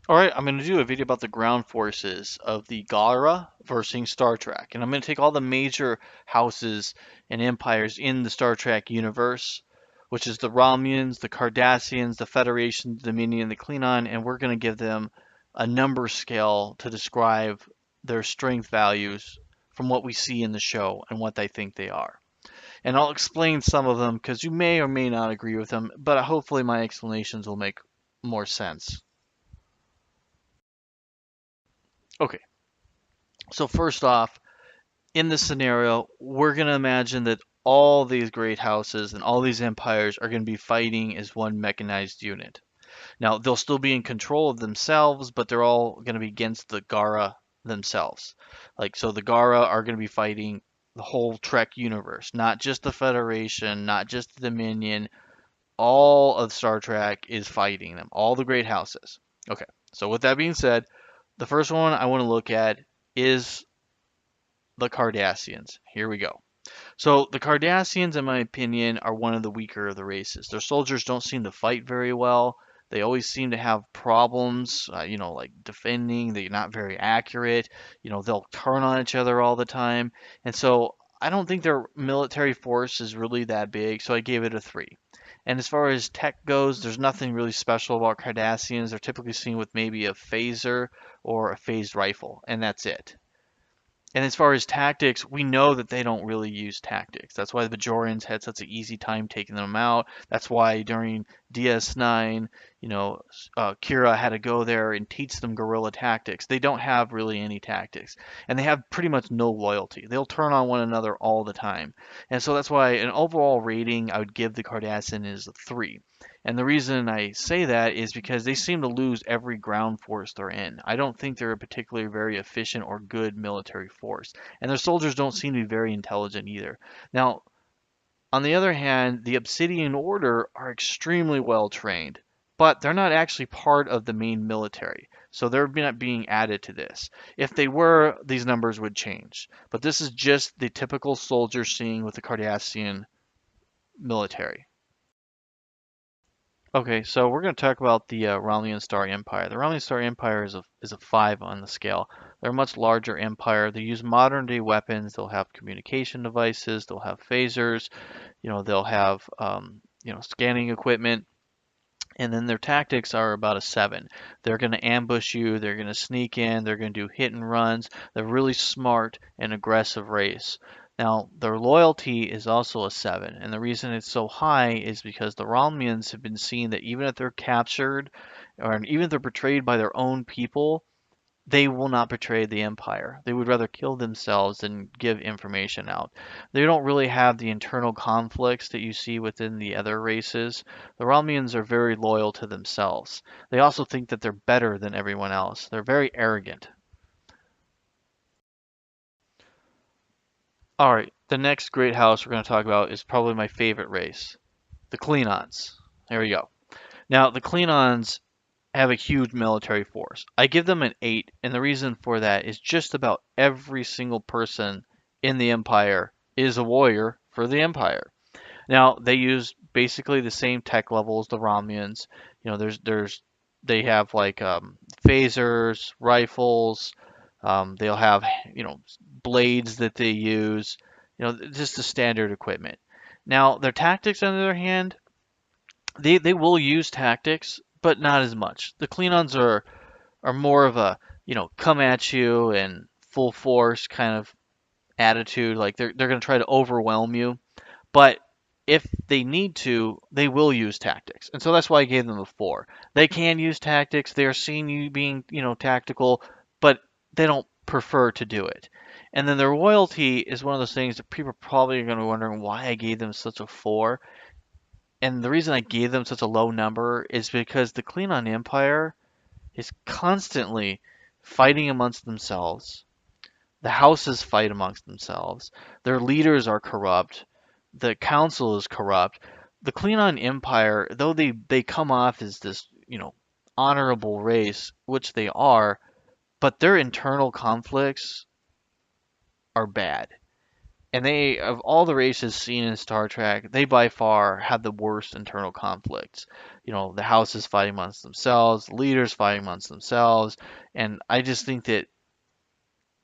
Alright, I'm going to do a video about the ground forces of the Galra versus Star Trek. And I'm going to take all the major houses and empires in the Star Trek universe, which is the Romulans, the Cardassians, the Federation, the Dominion, the Klingon, and we're going to give them a number scale to describe their strength values from what we see in the show and what I think they are. And I'll explain some of them because you may or may not agree with them, but hopefully my explanations will make more sense. Okay, so first off, in this scenario, we're going to imagine that all these great houses and all these empires are going to be fighting as one mechanized unit. Now, they'll still be in control of themselves, but they're all going to be against the Gara themselves. So the Gara are going to be fighting the whole Trek universe, not just the Federation, not just the Dominion. All of Star Trek is fighting them, all the great houses. Okay, so with that being said, the first one I want to look at is the Cardassians. Here we go. So the Cardassians, in my opinion, are one of the weaker of the races. Their soldiers don't seem to fight very well. They always seem to have problems, like defending. They're not very accurate. They'll turn on each other all the time. And so I don't think their military force is really that big, so I gave it a 3. And as far as tech goes, there's nothing really special about Cardassians. They're typically seen with maybe a phaser or a phased rifle, and that's it. And as far as tactics, we know that they don't really use tactics. That's why the Bajorans had such an easy time taking them out. That's why during DS9, Kira had to go there and teach them guerrilla tactics. They don't have really any tactics, and they have pretty much no loyalty. They'll turn on one another all the time, and so that's why an overall rating I would give the Cardassian is a 3. And the reason I say that is because they seem to lose every ground force they're in. I don't think they're a particularly very efficient or good military force. And their soldiers don't seem to be very intelligent either. Now, on the other hand, the Obsidian Order are extremely well trained, but they're not actually part of the main military. So they're not being added to this. If they were, these numbers would change. But this is just the typical soldier seen with the Cardassian military. Okay, so we're going to talk about the Romulan Star Empire. The Romulan Star Empire is a 5 on the scale. They're a much larger empire. They use modern day weapons. They'll have communication devices. They'll have phasers. They'll have scanning equipment. And then their tactics are about a 7. They're going to ambush you. They're going to sneak in. They're going to do hit and runs. They're really smart and aggressive race. Now, their loyalty is also a 7. And the reason it's so high is because the Romulans have been seen that even if they're captured or even if they're betrayed by their own people, they will not betray the Empire. They would rather kill themselves than give information out. They don't really have the internal conflicts that you see within the other races. The Romulans are very loyal to themselves. They also think that they're better than everyone else. They're very arrogant. All right, the next great house we're going to talk about is probably my favorite race, the Klingons. There we go. Now, the Klingons have a huge military force. I give them an 8, and the reason for that is just about every single person in the Empire is a warrior for the Empire. Now, they use basically the same tech level as the Romulans. They have phasers, rifles. They'll have blades that they use. Just the standard equipment. Now, their tactics, on the other hand, they will use tactics, but not as much. The Klingons are more of a come at you and full force kind of attitude. Like they're going to try to overwhelm you, but if they need to, they will use tactics, and so that's why I gave them a 4. They can use tactics. They are seeing you being tactical, but they don't prefer to do it. And then their loyalty is one of those things that people probably are going to be wondering why I gave them such a 4. And the reason I gave them such a low number is because the Klingon Empire is constantly fighting amongst themselves. The houses fight amongst themselves. Their leaders are corrupt. The council is corrupt. The Klingon Empire, though they come off as this, honorable race, which they are, but their internal conflicts are bad. And they, of all the races seen in Star Trek, they by far have the worst internal conflicts. The houses fighting amongst themselves, the leaders fighting amongst themselves, and I just think that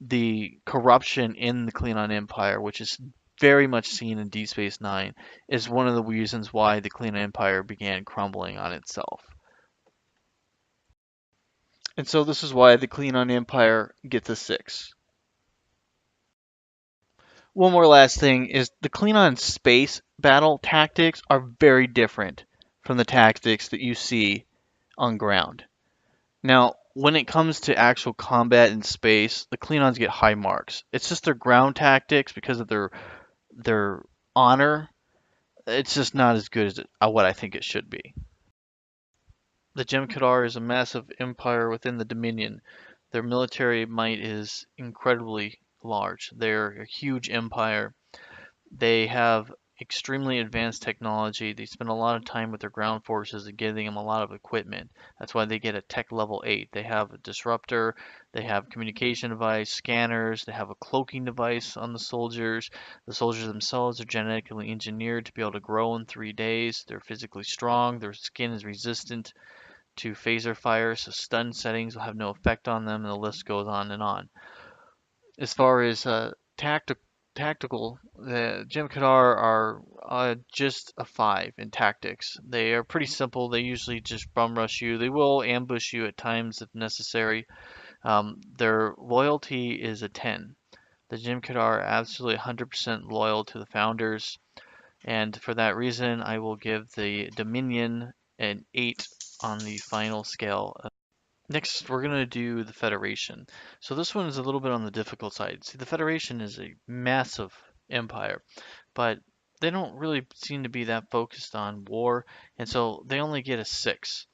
the corruption in the Klingon Empire, which is very much seen in Deep Space Nine, is one of the reasons why the Klingon Empire began crumbling on itself. And so this is why the Klingon Empire gets a 6. One more last thing is the Klingon space battle tactics are very different from the tactics that you see on ground. Now, when it comes to actual combat in space, the Klingons get high marks. It's just their ground tactics because of their honor. It's just not as good as what I think it should be. The Jem'Hadar is a massive empire within the Dominion. Their military might is incredibly large. They're a huge empire. They have extremely advanced technology. They spend a lot of time with their ground forces and giving them a lot of equipment. That's why they get a tech level 8. They have a disruptor, they have communication device, scanners, they have a cloaking device on the soldiers. The soldiers themselves are genetically engineered to be able to grow in 3 days. They're physically strong. Their skin is resistant to phaser fire, so stun settings will have no effect on them, and the list goes on and on. As far as tactical, the Jim Kadar are just a 5 in tactics. They are pretty simple. They usually just bum rush you. They will ambush you at times if necessary. Their loyalty is a 10. The Jim Kadar are absolutely 100% loyal to the founders, and for that reason, I will give the Dominion an 8 on the final scale. Next, we're going to do the Federation. So this one is a little bit on the difficult side. See, the Federation is a massive empire, but they don't really seem to be that focused on war, and so they only get a 6.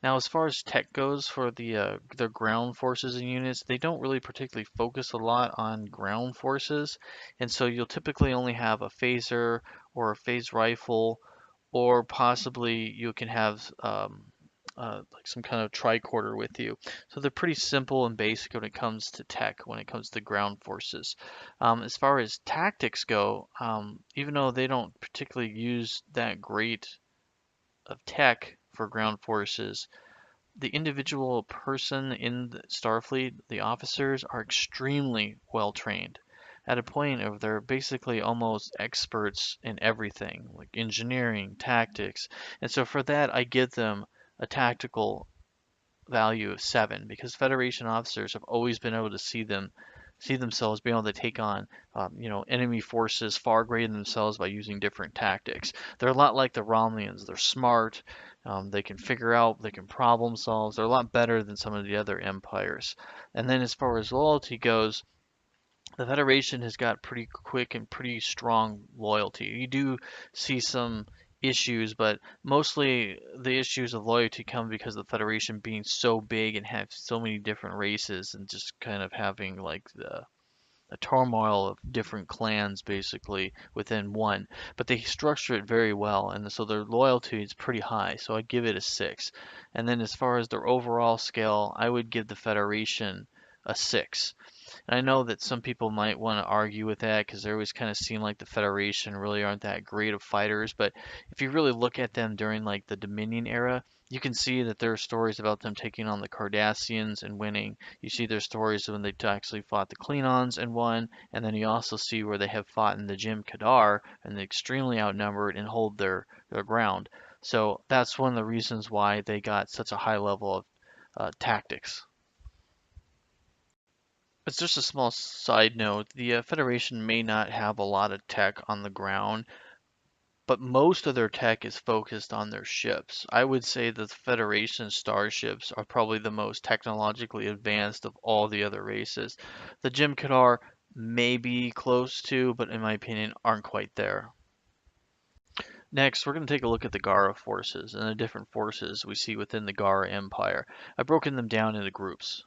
Now, as far as tech goes for their ground forces and units, they don't really particularly focus a lot on ground forces, and so you'll typically only have a phaser or a phase rifle, or possibly you can have like some kind of tricorder with you. So they're pretty simple and basic when it comes to tech, when it comes to ground forces. As far as tactics go, even though they don't particularly use that great of tech for ground forces, the individual person in the Starfleet, the officers, are extremely well trained. At a point of they're basically almost experts in everything, like engineering, tactics. And so for that, I give them a tactical value of 7 because Federation officers have always been able to see themselves being able to take on enemy forces far greater than themselves by using different tactics. They're a lot like the Romulans. They're smart. They can figure out. They can problem solve. They're a lot better than some of the other empires. And then as far as loyalty goes, the Federation has got pretty quick and pretty strong loyalty. You do see some issues, but mostly the issues of loyalty come because of the Federation being so big and have so many different races and just kind of having like the turmoil of different clans basically within one. But they structure it very well, and so their loyalty is pretty high. So I give it a 6. And then as far as their overall scale, I would give the Federation a 6. And I know that some people might want to argue with that because they always kind of seem like the Federation really aren't that great of fighters. But if you really look at them during like the Dominion era, you can see that there are stories about them taking on the Cardassians and winning. You see their stories when they actually fought the Klingons and won, and then you also see where they have fought in the Jim Kadar and they're extremely outnumbered and hold their ground. So that's one of the reasons why they got such a high level of tactics. It's just a small side note. The Federation may not have a lot of tech on the ground, but most of their tech is focused on their ships. I would say the Federation starships are probably the most technologically advanced of all the other races. The Jim Kadar may be close to, but in my opinion, aren't quite there. Next, we're going to take a look at the Galra forces and the different forces we see within the Galra Empire. I've broken them down into groups.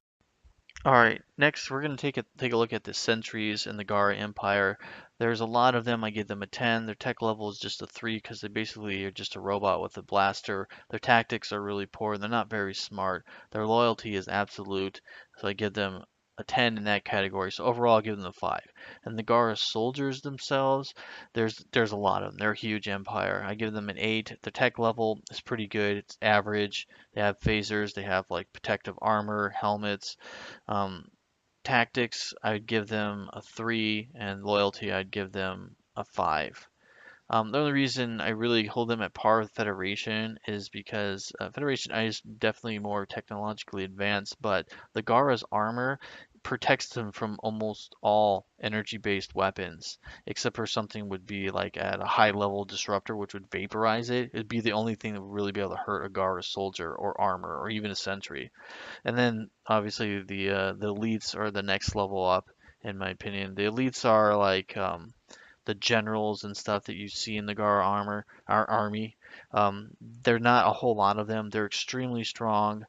All right, next we're going to take a look at the sentries in the Gara Empire. There's a lot of them. I give them a 10. Their tech level is just a 3 because they basically are just a robot with a blaster. Their tactics are really poor. They're not very smart. Their loyalty is absolute, so I give them a 10 in that category. So overall, I'll give them a 5. And the Gara soldiers themselves, there's a lot of them. They're a huge empire. I give them an 8. The tech level is pretty good. It's average. They have phasers. They have like protective armor, helmets. Um, Tactics, I'd give them a 3, and loyalty, I'd give them a 5. The only reason I really hold them at par with Federation is because Federation is definitely more technologically advanced, but the Gara's armor protects them from almost all energy-based weapons, except for something would be like at a high-level disruptor, which would vaporize it. It'd be the only thing that would really be able to hurt a Gara soldier or armor or even a sentry. And then obviously the elites are the next level up, in my opinion. The elites are like the generals and stuff that you see in the Gar armor, our army. They're not a whole lot of them. They're extremely strong.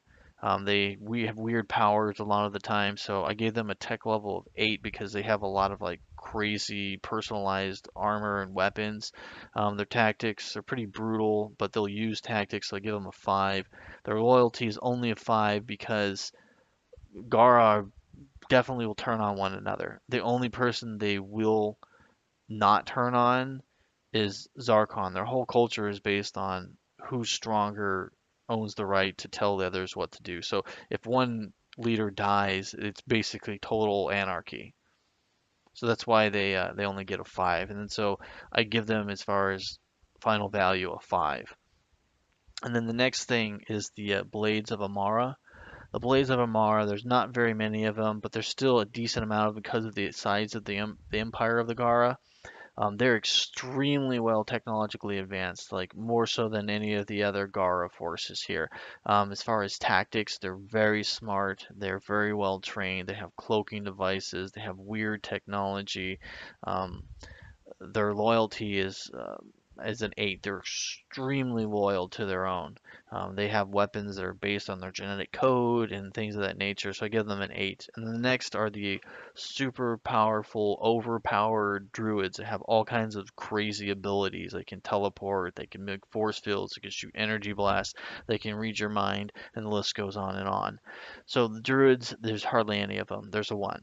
We have weird powers a lot of the time, so I gave them a tech level of 8 because they have a lot of like crazy personalized armor and weapons. Their tactics are pretty brutal, but they'll use tactics, so I give them a 5. Their loyalty is only a 5 because Gara definitely will turn on one another. The only person they will not turn on is Zarkon. Their whole culture is based on who's stronger owns the right to tell the others what to do. So if one leader dies, it's basically total anarchy. So that's why they only get a 5. And then so I give them, as far as final value, a 5. And then the next thing is the Blades of Amara. The Blades of Amara, there's not very many of them, but there's still a decent amount of because of the size of the Empire of the Gara. They're extremely well technologically advanced, like more so than any of the other Gara forces here. As far as tactics, they're very smart. They're very well trained. They have cloaking devices. They have weird technology. Um, their loyalty is an 8. They're extremely loyal to their own. They have weapons that are based on their genetic code and things of that nature, so I give them an 8. And the next are the super powerful, overpowered druids that have all kinds of crazy abilities. They can teleport, they can make force fields, they can shoot energy blasts, they can read your mind, and the list goes on and on. So the druids, there's hardly any of them. There's a 1.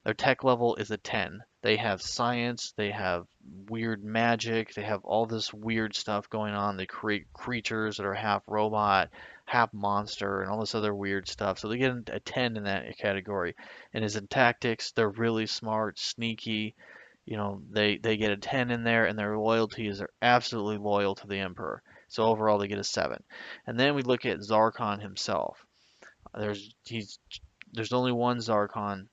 Their tech level is a 10. They have science, they have weird magic, they have all this weird stuff going on. They create creatures that are half robot, half monster, and all this other weird stuff. So they get a 10 in that category. And as in tactics, they're really smart, sneaky. They get a 10 in there, and their loyalty is they're absolutely loyal to the Emperor. So overall, they get a 7. And then we look at Zarkon himself. He's there's only one Zarkon.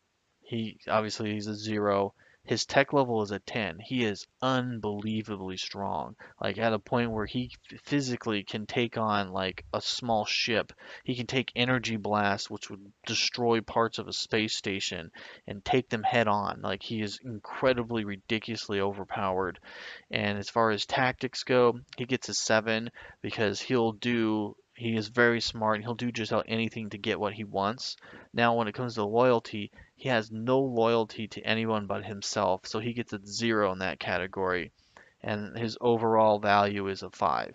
He's a 0. His tech level is a 10. He is unbelievably strong. Like at a point where he physically can take on like a small ship. He can take energy blasts, which would destroy parts of a space station, and take them head on. Like he is incredibly ridiculously overpowered. And as far as tactics go, he gets a 7 because he is very smart and he'll do just about anything to get what he wants. Now, when it comes to loyalty, he has no loyalty to anyone but himself, so he gets a 0 in that category, and his overall value is a 5.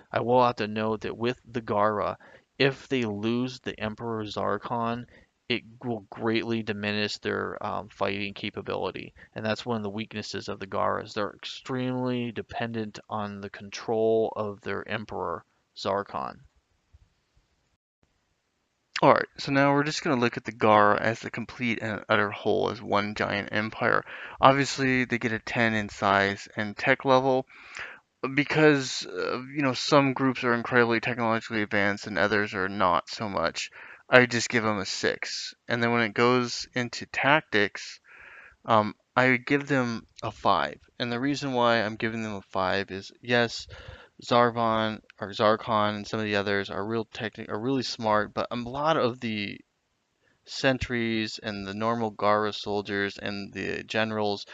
I will have to note that with the Gara, if they lose the Emperor Zarkon, it will greatly diminish their fighting capability, and that's one of the weaknesses of the Garas. They're extremely dependent on the control of their Emperor Zarkon. Alright, so now we're just going to look at the Gar as the complete and utter whole as one giant empire. Obviously, they get a 10 in size and tech level because, some groups are incredibly technologically advanced and others are not so much. I just give them a 6. And then when it goes into tactics, I give them a 5. And the reason why I'm giving them a 5 is, yes, Zarkon and some of the others are really smart, but a lot of the sentries and the normal Gara soldiers and the generals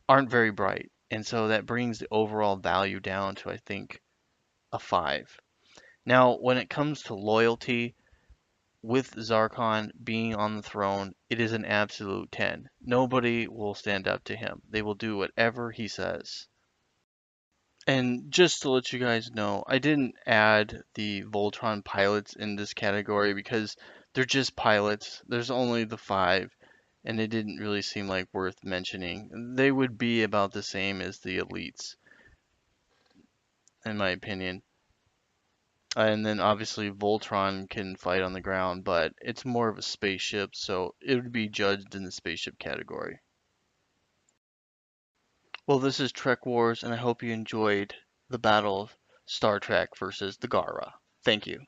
aren't very bright. And so that brings the overall value down to, I think, a 5. Now, when it comes to loyalty, with Zarkon being on the throne, it is an absolute 10. Nobody will stand up to him. They will do whatever he says. And just to let you guys know, I didn't add the Voltron pilots in this category because they're just pilots. There's only the 5. and it didn't really seem like worth mentioning. They would be about the same as the elites, in my opinion. And then obviously Voltron can fight on the ground, but it's more of a spaceship, so it would be judged in the spaceship category. Well, this is Trek Wars, and I hope you enjoyed the battle of Star Trek versus the Galra. Thank you.